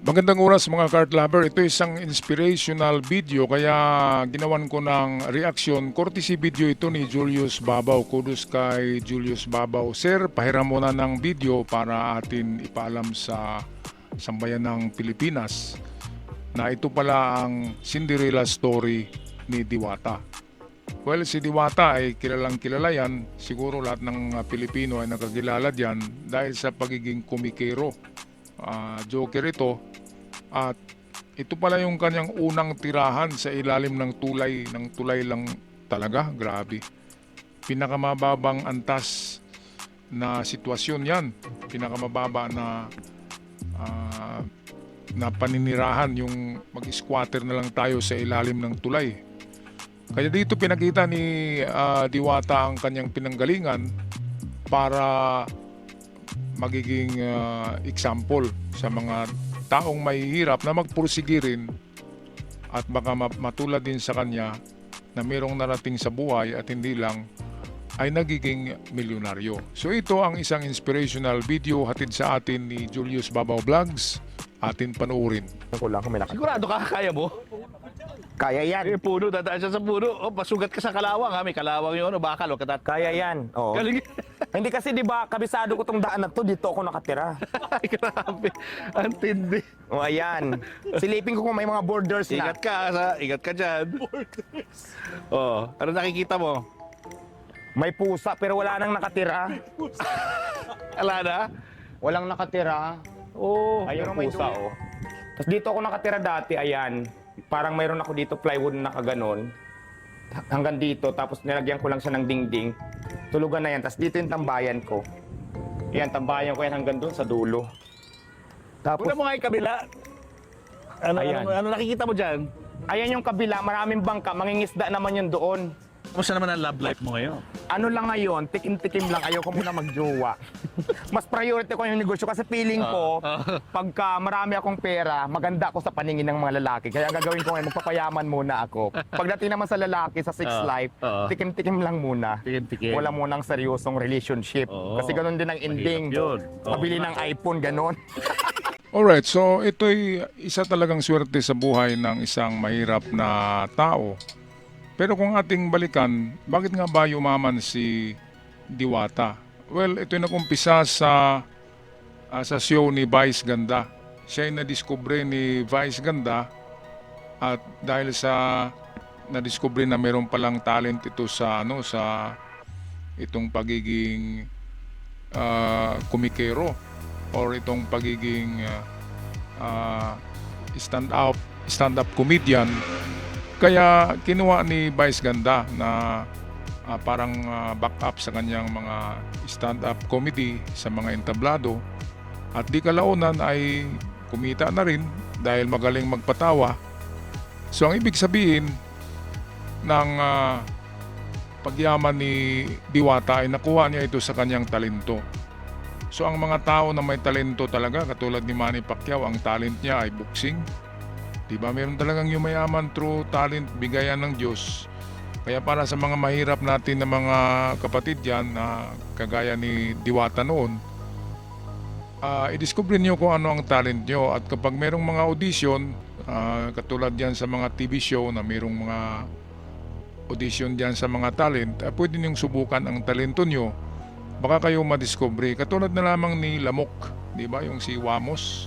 Magandang oras mga kart lover. Ito isang inspirational video kaya ginawan ko ng reaction. Courtesy video ito ni Julius Babaw. Kudos kay Julius Babaw. Sir, pahiram muna ng video para atin ipaalam sa sambayan ng Pilipinas na ito pala ang Cinderella story ni Diwata. Well, si Diwata ay kilalang kilala yan. Siguro lahat ng Pilipino ay nakakilala diyan dahil sa pagiging kumikero. Joker ito. At ito pala yung kanyang unang tirahan sa ilalim ng tulay lang talaga, grabe. Pinakamababang antas na sitwasyon yan, pinakamababa na paninirahan, yung mag-squatter na lang tayo sa ilalim ng tulay. Kaya dito pinakita ni Diwata ang kanyang pinanggalingan para magiging example sa mga taong mahihirap na magpursige rin at baka matulad din sa kanya na mayroong narating sa buhay at hindi lang ay nagiging milyonaryo. So ito ang isang inspirational video hatid sa atin ni Julius Babaw Vlogs. Atin panoorin. Sigurado ka, kaya mo? Kaya yan. Puno, dadaan siya sa puno. O, pasugat ka sa kalawang, ha? May kalawang yun, o bakal, o katat. Kaya yan. Oo. Galing. Hindi kasi 'di ba, kabisado ko tong daan na to, dito ako nakatira. Ay, grabe. Ang tindi. O ayan. Silipin ko kung may mga borders na. Ingat ka dyan. Oh, ano nakikita mo? May pusa pero wala nang nakatira. Ala na? Walang nakatira. Oh, Ayun ang pusa, oh. Tapos dito ako nakatira dati, ayan. Parang mayroon ako dito plywood na nakaganon. Hanggang dito, tapos nilagyan ko lang siya ng dingding. Tulugan na yan. Tapos dito yung tambayan ko. Yan, tambayan ko yan hanggang doon sa dulo. Tapos, una mo nga yung kabila. Ayan. Ano nakikita mo dyan? ayan yung kabila, maraming bangka, mangingisda naman yun doon. Kamusta naman ang love life mo ngayon? Ano lang ngayon, tikim-tikim lang, ayoko muna magjowa. Mas priority ko yung negosyo kasi feeling ko, pagka marami akong pera, maganda ako sa paningin ng mga lalaki. Kaya ang gagawin ko ngayon, magpapayaman muna ako. Pagdating naman sa lalaki, sa sex life, tikim-tikim lang muna. Tikim-tikim. Wala munang seryosong relationship. Kasi ganun din ang ending. yun. Pabili ng iPhone, ganun. Alright, so ito'y isa talagang swerte sa buhay ng isang mahirap na tao. Pero kung ating balikan, bakit nga ba yumaman si Diwata? Well, ito'y nakumpisa sa show ni Vice Ganda. Siya ay nadiskubre ni Vice Ganda at dahil sa nadiskubre na mayroon palang talent ito sa itong pagiging kumikero or itong pagiging stand-up comedian. Kaya kinuha ni Vice Ganda na parang backup sa kanyang mga stand-up comedy sa mga entablado. At di kalaunan ay kumita na rin dahil magaling magpatawa. So ang ibig sabihin ng pagyaman ni Diwata ay nakuha niya ito sa kanyang talento. So ang mga tao na may talento talaga, katulad ni Manny Pacquiao, ang talent niya ay boxing. Diba, meron talagang yumayaman through talent, bigayan ng Diyos. Kaya para sa mga mahirap natin na mga kapatid yan na kagaya ni Diwata noon, i-discover nyo kung ano ang talent nyo. At kapag merong mga audition, katulad yan sa mga TV show na merong mga audition dyan sa mga talent, pwede nyong subukan ang talento nyo. Baka kayo madiscover. Katulad na lamang ni Lamok, diba, yung si Wamos.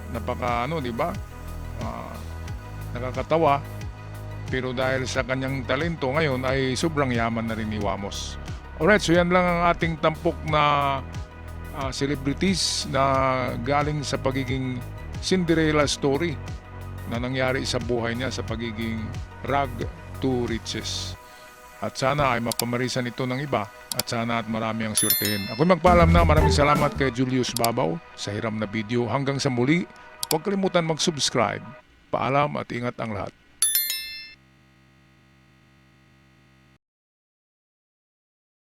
Napaka diba? Nakakatawa, pero dahil sa kanyang talento ngayon ay sobrang yaman na rin ni Wamos. Alright, so yan lang ang ating tampok na celebrities na galing sa pagiging Cinderella story na nangyari sa buhay niya sa pagiging rag to riches. At sana ay mapamarisan ito ng iba at sana at marami ang swertehin. Ako magpaalam na, maraming salamat kay Julius Babaw sa hiram na video. Hanggang sa muli, huwag kalimutan mag-subscribe. Paalam at ingat ang lahat.